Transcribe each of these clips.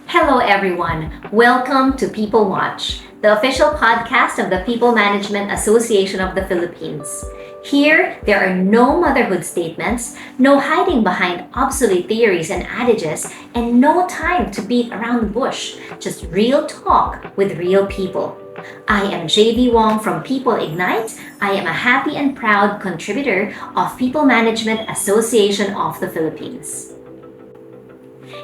Hello, everyone. Welcome to People Watch, the official podcast of the People Management Association of the Philippines. Here, there are no motherhood statements, no hiding behind obsolete theories and adages, and no time to beat around the bush. Just real talk with real people. I am JV Wong from People Ignite. I am a happy and proud contributor of People Management Association of the Philippines.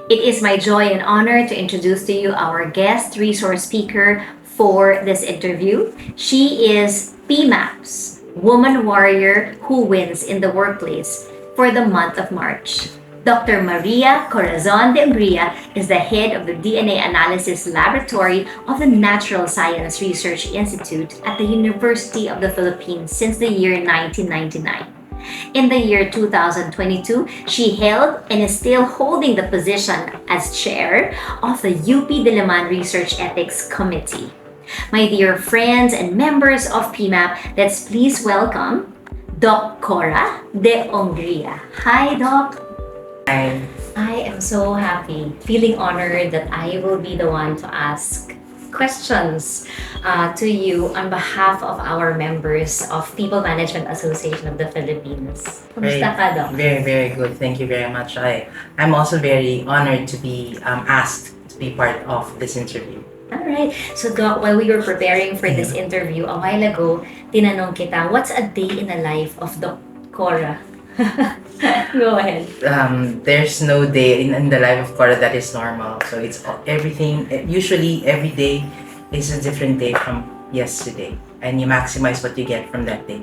It is my joy and honor to introduce to you our guest resource speaker for this interview. She is PMAP's Woman Warrior Who Wins in the Workplace for the month of March. Dr. Maria Corazon De Ungria is the head of the DNA Analysis Laboratory of the Natural Science Research Institute at the University of the Philippines since the year 1999. In the year 2022, she held and is still holding the position as chair of the UP Diliman Research Ethics Committee. My dear friends and members of PMAP, let's please welcome Doc Cora De Ungria. Hi, Doc. Hi. I am so happy, feeling honored that I will be the one to ask questions to you on behalf of our members of People Management Association of the Philippines. Kumusta ka, Doc? Very, very good. Thank you very much. I'm also very honored to be asked to be part of this interview. Alright. So, Doc, while we were preparing for this interview, a while ago, tinanong kita, what's a day in the life of Doc Cora? Go ahead. There's no day in the life of Cora that is normal. So it's everything. Usually, every day is a different day from yesterday, and you maximize what you get from that day.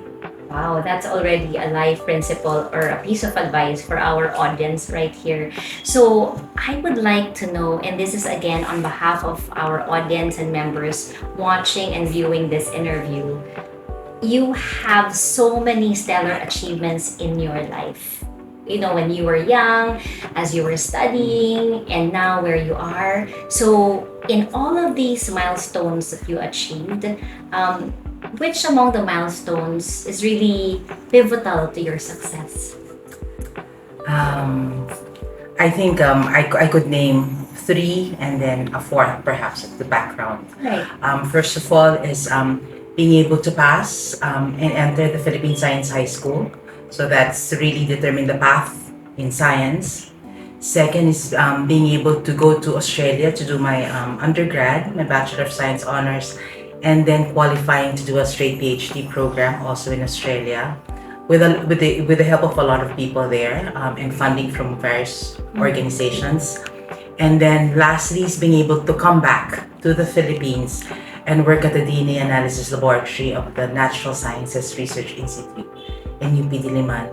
Wow, that's already a life principle or a piece of advice for our audience right here. So, I would like to know, and this is again on behalf of our audience and members watching and viewing this interview, you have so many stellar achievements in your life. You know, when you were young, as you were studying, and now where you are. So, in all of these milestones that you achieved, which among the milestones is really pivotal to your success? I think I could name three and then a fourth perhaps at the background. Right. First of all is being able to pass and enter the Philippine Science High School. So that's really determined the path in science. Second is being able to go to Australia to do my undergrad, my Bachelor of Science honors, and then qualifying to do a straight PhD program also in Australia with the help of a lot of people there and funding from various organizations. And then lastly is being able to come back to the Philippines and work at the DNA Analysis Laboratory of the Natural Sciences Research Institute in UP Diliman,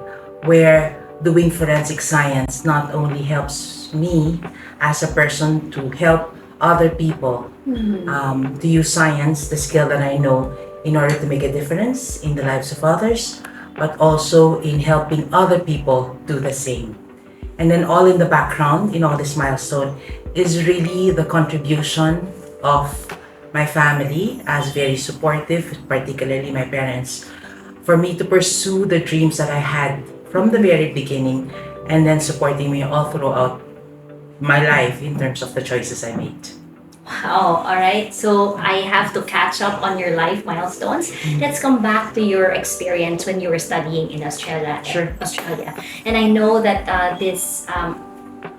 where doing forensic science not only helps me as a person to help other people to use science, the skill that I know, in order to make a difference in the lives of others, but also in helping other people do the same. And then all in the background, in all this milestone, is really the contribution of my family as very supportive, particularly my parents, for me to pursue the dreams that I had from the very beginning and then supporting me all throughout my life in terms of the choices I made. Wow, all right. So I have to catch up on your life milestones. Let's come back to your experience when you were studying in Australia. Sure. Australia. And I know that this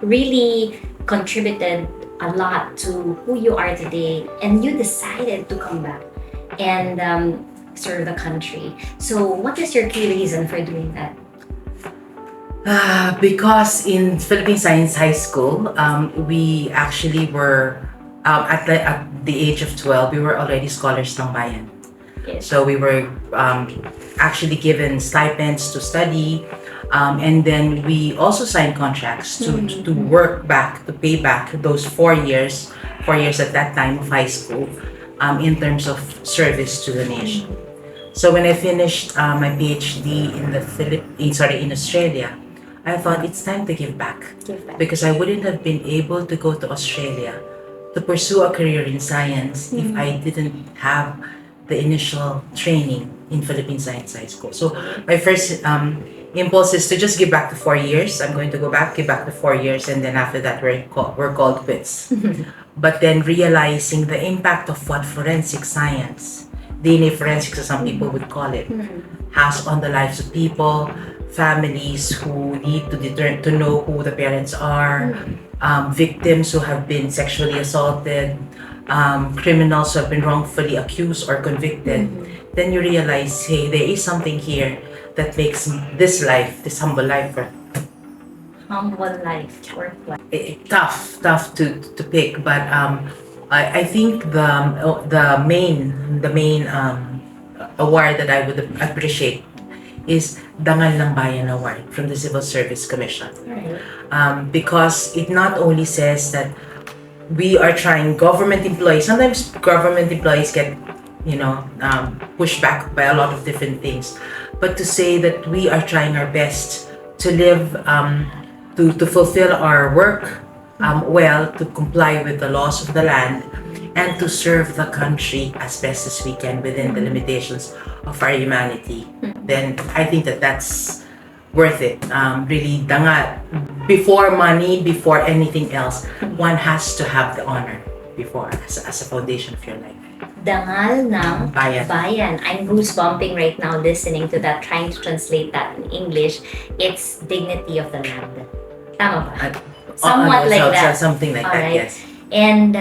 really contributed a lot to who you are today, and you decided to come back and serve the country. So what is your key reason for doing that? Because in Philippine Science High School, we actually were at the age of 12, we were already scholars ng bayan. Yes. So we were actually given stipends to study, and then we also signed contracts to work back, to pay back those 4 years at that time of high school, in terms of service to the nation. So when I finished my PhD in Australia, I thought it's time to give back. Because I wouldn't have been able to go to Australia to pursue a career in science if I didn't have the initial training in Philippine Science High School. So my first impulse is to just give back to 4 years. I'm going to go back, give back to 4 years, and then after that we're called quits. But then realizing the impact of what forensic science, DNA forensics as some people would call it, has on the lives of people, families who need to know who the parents are, victims who have been sexually assaulted, criminals who have been wrongfully accused or convicted, then you realize, hey, there is something here that makes this life, this humble life, Humble life, worth life. tough to pick. But I think the main award that I would appreciate is Dangal ng Bayan Award from the Civil Service Commission. Right. Because it not only says that we are trying, government employees, sometimes government employees get, pushed back by a lot of different things, but to say that we are trying our best to live, to fulfill our work well, to comply with the laws of the land, and to serve the country as best as we can within the limitations of our humanity, then I think that that's worth it. Really, dangal. Before money, before anything else, one has to have the honor before as a foundation of your life. Dangal ng Bayan. bayan. I'm goosebumping right now listening to that, trying to translate that in English. It's dignity of the land. Tama ba? Somewhat like that. Something like that, Alright. yes. And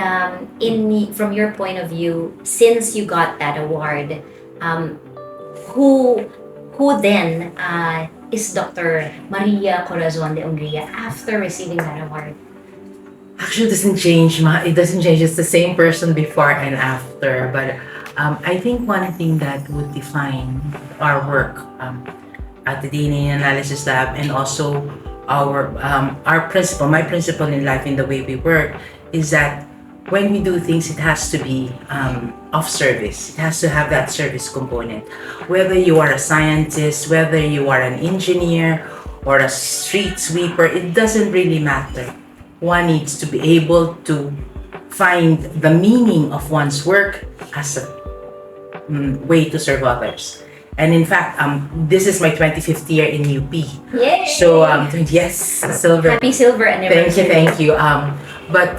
from your point of view, since you got that award, who then is Dr. Maria Corazon De Ungria after receiving that award? Actually, it doesn't change. It doesn't change. It's the same person before and after. But I think one thing that would define our work at the DNA Analysis Lab, and also our principle, my principle in life, in the way we work, is that when we do things, it has to be of service. It has to have that service component. Whether you are a scientist, whether you are an engineer or a street sweeper, it doesn't really matter. One needs to be able to find the meaning of one's work as a way to serve others. And in fact, this is my 25th year in UP. Yay! So yes, silver. Happy silver anniversary. Thank you. But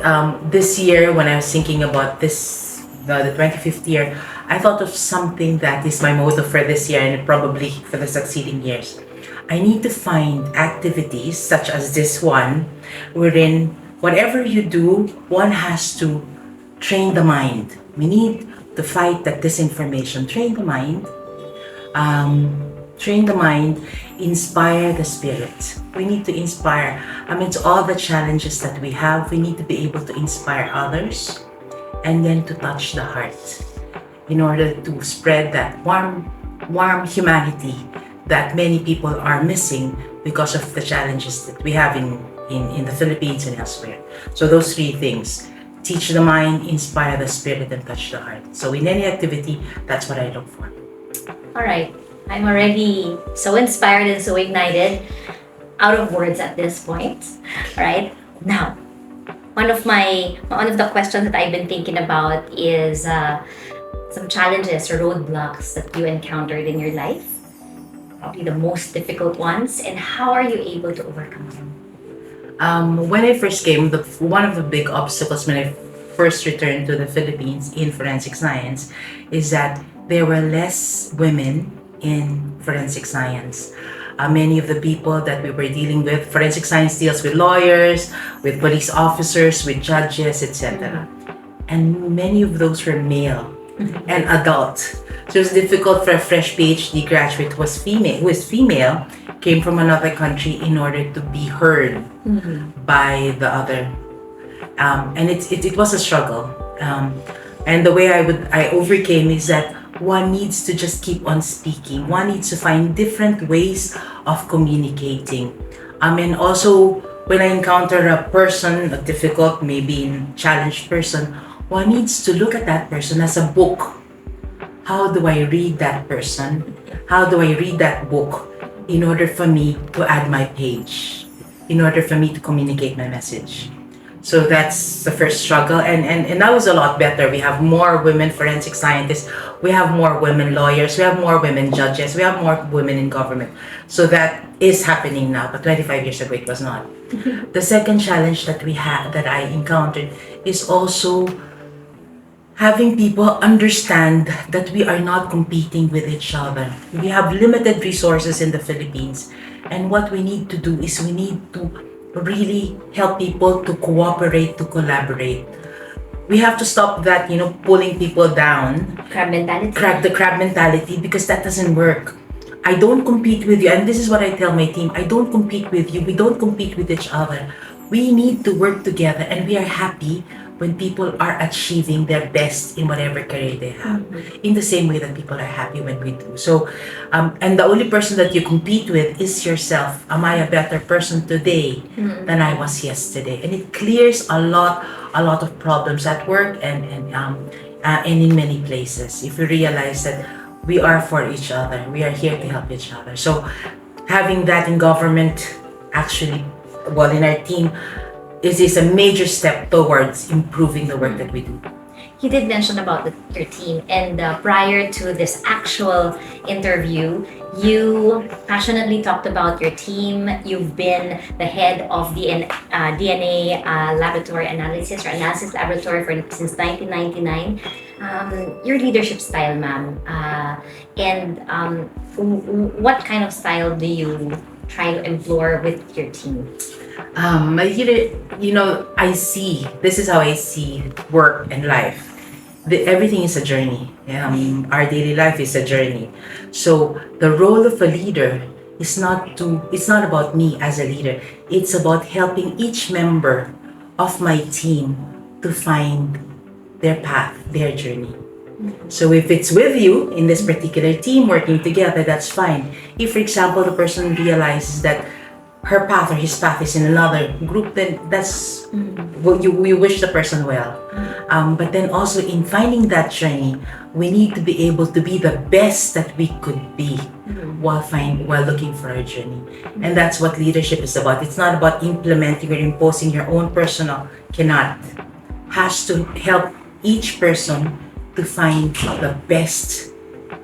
this year, when I was thinking about this, the 25th year, I thought of something that is my motto for this year and probably for the succeeding years. I need to find activities such as this one, wherein whatever you do, one has to train the mind. We need to fight that disinformation. Train the mind, inspire the spirit. We need to inspire. Amidst all the challenges that we have, we need to be able to inspire others and then to touch the heart in order to spread that warm humanity that many people are missing because of the challenges that we have in the Philippines and elsewhere. So those three things: teach the mind, inspire the spirit, and touch the heart. So in any activity, that's what I look for. All right. I'm already so inspired and so ignited, out of words at this point. All right. Now, one of the questions that I've been thinking about is some challenges or roadblocks that you encountered in your life. Probably the most difficult ones, and how are you able to overcome them? When I first came, one of the big obstacles when I first returned to the Philippines in forensic science is that there were less women in forensic science. Many of the people that we were dealing with, forensic science deals with lawyers, with police officers, with judges, etc. And many of those were male and adult. So it was difficult for a fresh PhD graduate who is female, came from another country in order to be heard by the other. And it was a struggle. And the way I overcame is that one needs to just keep on speaking. One needs to find different ways of communicating. And also, when I encounter a person, a difficult, maybe challenged person, one needs to look at that person as a book. How do I read that person? How do I read that book in order for me to add my page? In order for me to communicate my message? So that's the first struggle, and that was a lot better. We have more women forensic scientists, we have more women lawyers, we have more women judges, we have more women in government. So that is happening now, but 25 years ago it was not. The second challenge that we had, that I encountered, is also having people understand that we are not competing with each other. We have limited resources in the Philippines, and what we need to do is we need to really help people to cooperate, to collaborate. We have to stop that, pulling people down, Crab mentality. the crab mentality, because that doesn't work. I don't compete with you, and this is what I tell my team. I don't compete with you. We don't compete with each other. We need to work together, and we are happy when people are achieving their best in whatever career they have, in the same way that people are happy when we do. So, and the only person that you compete with is yourself. Am I a better person today than I was yesterday? And it clears a lot of problems at work and in many places. If you realize that we are for each other, we are here to help each other. So, having that in government, actually, in our team, is a major step towards improving the work that we do. You did mention about your team, and prior to this actual interview, you passionately talked about your team. You've been the head of the DNA laboratory analysis laboratory since 1999. Your leadership style, ma'am, and what kind of style do you try to employ with your team? I see, this is how I see work and life. Everything is a journey. Our daily life is a journey. So the role of a leader is it's not about me as a leader. It's about helping each member of my team to find their path, their journey. So if it's with you in this particular team working together, that's fine. If, for example, the person realizes that her path or his path is in another group, then that's we wish the person well. But then also in finding that journey, we need to be able to be the best that we could be while looking for our journey. And that's what leadership is about. It's not about implementing or imposing your own personal. Has to help each person to find the best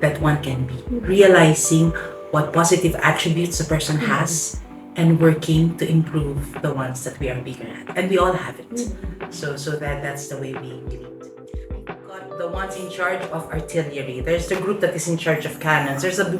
that one can be, realizing what positive attributes a person has, and working to improve the ones that we are bigger at. And we all have it. So that's the way we lead. Got the ones in charge of artillery. There's the group that is in charge of cannons. There's a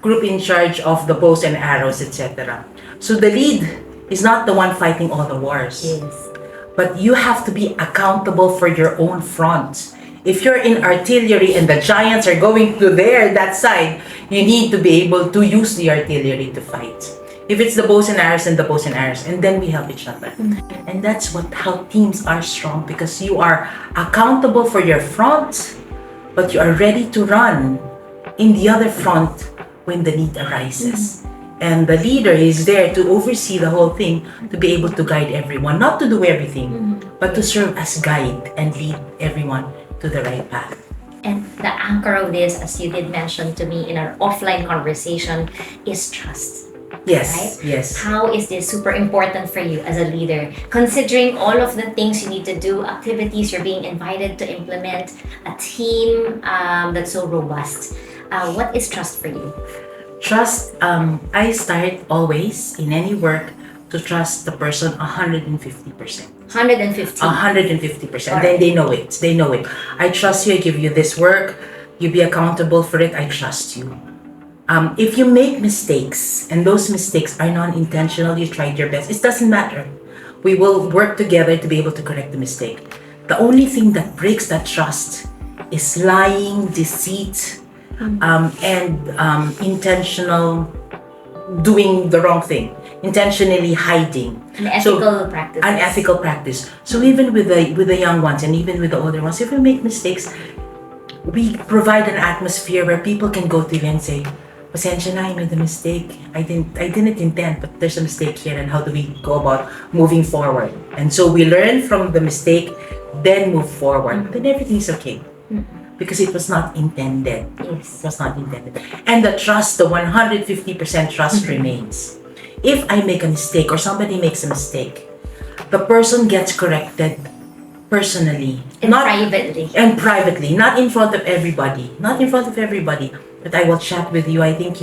group in charge of the bows and arrows, etc. So the lead is not the one fighting all the wars. Yes. But you have to be accountable for your own front. If you're in artillery and the giants are going to that side, you need to be able to use the artillery to fight. If it's the bows and arrows, then the bows and arrows, and then we help each other. And that's how teams are strong, because you are accountable for your front, but you are ready to run in the other front when the need arises. And the leader is there to oversee the whole thing, to be able to guide everyone, not to do everything, but to serve as guide and lead everyone to the right path. And the anchor of this, as you did mention to me in our offline conversation, is trust. Yes, right? yes. How is this super important for you as a leader? Considering all of the things you need to do, activities you're being invited to implement, a team that's so robust. What is trust for you? Trust, I start always in any work to trust the person 150%. 150. 150%. Then they know it. They know it. I trust you. I give you this work. You be accountable for it. I trust you. If you make mistakes and those mistakes are non-intentional, you tried your best, it doesn't matter. We will work together to be able to correct the mistake. The only thing that breaks that trust is lying, deceit, and intentional doing the wrong thing, intentionally hiding. Unethical practice. So even with the young ones and even with the older ones, if we make mistakes, we provide an atmosphere where people can go to you and say, "Pasensya na, I made a mistake. I didn't intend, but there's a mistake here, and how do we go about moving forward?" And so we learn from the mistake, then move forward. Then everything is okay. Because it was not intended. Yes. It was not intended. And the trust, the 150% trust remains. If I make a mistake or somebody makes a mistake, the person gets corrected personally, And privately. and privately, not in front of everybody, but I will chat with you. I think,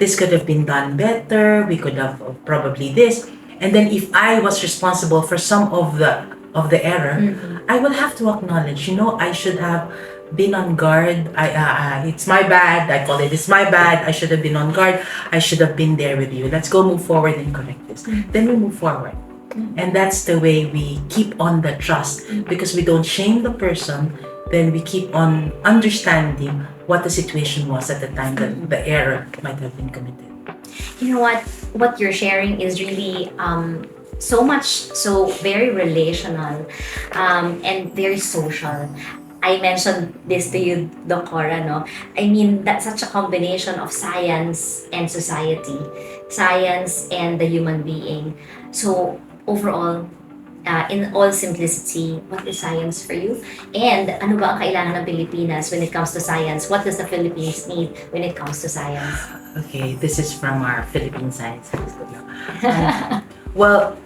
this could have been done better. We could have probably this. And then if I was responsible for some of the error, I will have to acknowledge, I should have been on guard. It's my bad. I call it, it's my bad. I should have been on guard. I should have been there with you. Let's go move forward and correct this. Then we move forward. And that's the way we keep on the trust, because we don't shame the person. Then we keep on understanding what the situation was at the time that the error might have been committed. You know what you're sharing is really so very relational and very social. I mentioned this to you, Doc Cora, no? I mean, that's such a combination of science and society, science and the human being. So overall, in all simplicity, what is science for you? And ano ba ang kailangan ng Pilipinas when it comes to science? What does the Philippines need when it comes to science? Okay, this is from our Philippine Science High School. Well,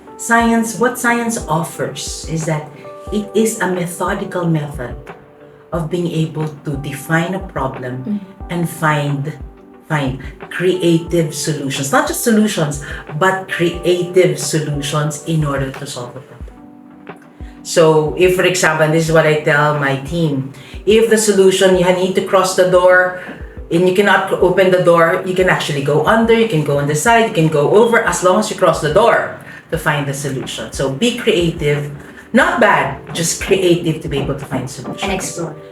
what science offers is that it is a methodical method of being able to define a problem and find creative solutions. Not just solutions, but creative solutions in order to solve the problem. So if, for example, and this is what I tell my team, if the solution, you need to cross the door and you cannot open the door, you can actually go under, you can go on the side, you can go over, as long as you cross the door to find the solution. So be creative. Not bad, just creative to be able to find solutions.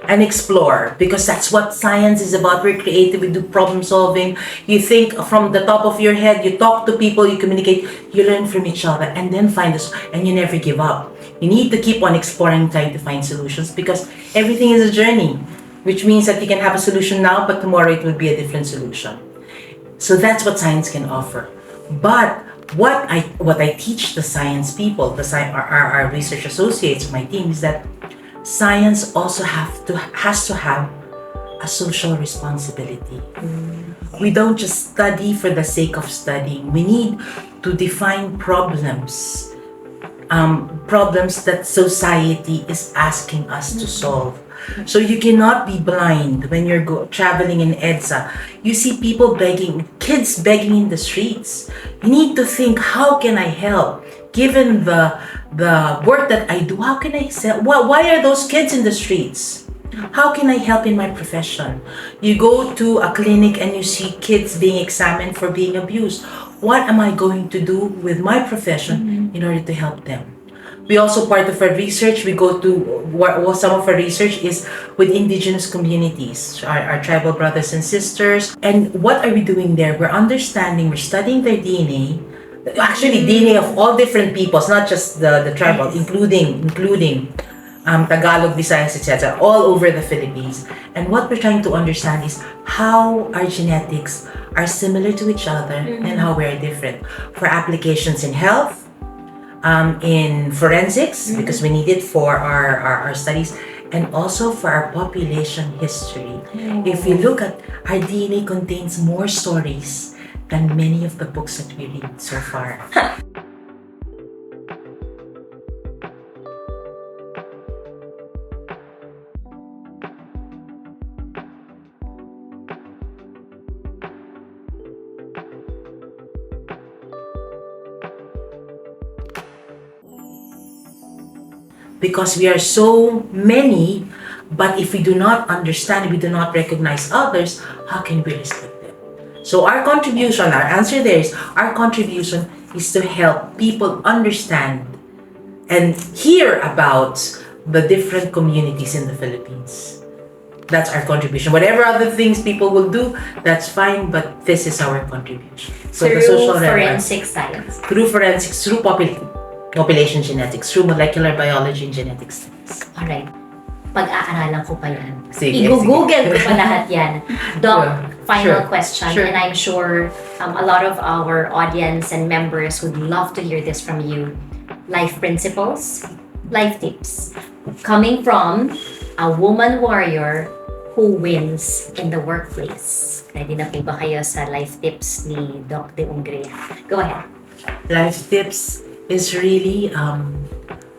And explore, because that's what science is about. We're creative, we do problem solving. You think from the top of your head, you talk to people, you communicate, you learn from each other, and then find this, and you never give up. You need to keep on exploring, trying to find solutions, because everything is a journey, which means that you can have a solution now, but tomorrow it will be a different solution. So that's what science can offer. But what I teach the science people, our research associates, my team, is that science also has to have a social responsibility. We don't just study for the sake of studying. We need to define problems that society is asking us to solve. So you cannot be blind when you're traveling in EDSA. You see people begging, kids begging in the streets. You need to think, how can I help? Given the work that I do, how can I help? Why are those kids in the streets? How can I help in my profession? You go to a clinic and you see kids being examined for being abused. What am I going to do with my profession in order to help them? We also, part of our research, we go to, some of our research is with indigenous communities, our tribal brothers and sisters. And what are we doing there? We're studying their DNA, actually DNA of all different peoples, not just the tribal, including Tagalog, Visayas, etc., all over the Philippines. And what we're trying to understand is how our genetics are similar to each other and how we're different. For applications in health, in forensics, because we need it for our studies, and also for our population history. If you look at, our DNA contains more stories than many of the books that we read so far. Because we are so many, but if we do not understand, we do not recognize others, how can we respect them? So our answer there is, our contribution is to help people understand and hear about the different communities in the Philippines. That's our contribution. Whatever other things people will do, that's fine, but this is our contribution. So through the social forensic science. Through forensics, through population genetics, through molecular biology and genetic studies. Alright. Pag-aaralan ko pa yan. Sige, I-google ko pa lahat yan. Doc, final question. Sure. And I'm sure a lot of our audience and members would love to hear this from you. Life principles, life tips. Coming from a woman warrior who wins in the workplace. Ready na po ba kayo sa life tips ni Doc De Ungria? Go ahead. Life tips is really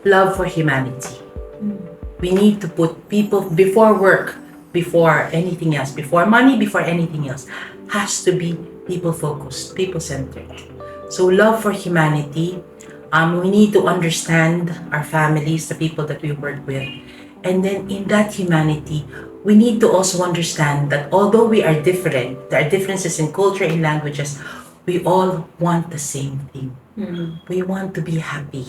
love for humanity. We need to put people before work, before anything else, before money, before anything else. Has to be people focused, people centered. So love for humanity. We need to understand our families, the people that we work with. And then in that humanity, we need to also understand that although we are different, there are differences in culture, in languages, we all want the same thing. We want to be happy.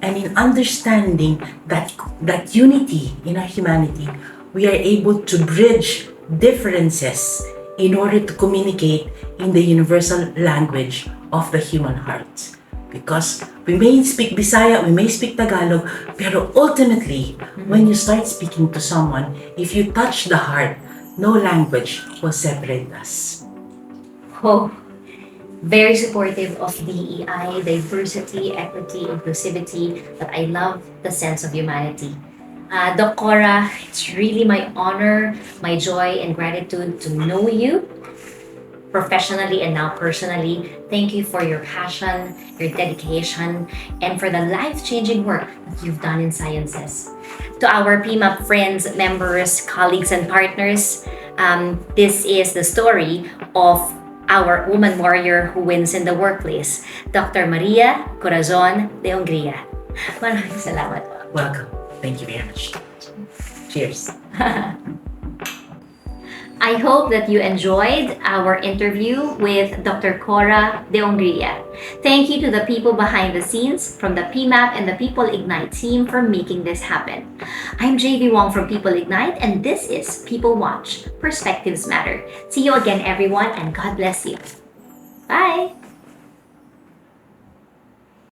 And in understanding that unity in our humanity, we are able to bridge differences in order to communicate in the universal language of the human heart. Because we may speak Bisaya, we may speak Tagalog, pero ultimately, when you start speaking to someone, if you touch the heart, no language will separate us. Oh, very supportive of DEI, diversity, equity, inclusivity, but I love the sense of humanity. Doc Cora, it's really my honor, my joy, and gratitude to know you professionally and now personally. Thank you for your passion, your dedication, and for the life-changing work that you've done in sciences. To our PMAP friends, members, colleagues, and partners, this is the story of our woman warrior who wins in the workplace, Dr. Maria Corazon De Ungria. Maraming salamat. Welcome. Thank you very much. Cheers. I hope that you enjoyed our interview with Dr. Cora De Ungria. Thank you to the people behind the scenes from the PMAP and the People Ignite team for making this happen. I'm JV Wong from People Ignite, and this is People Watch. Perspectives Matter. See you again, everyone, and God bless you. Bye!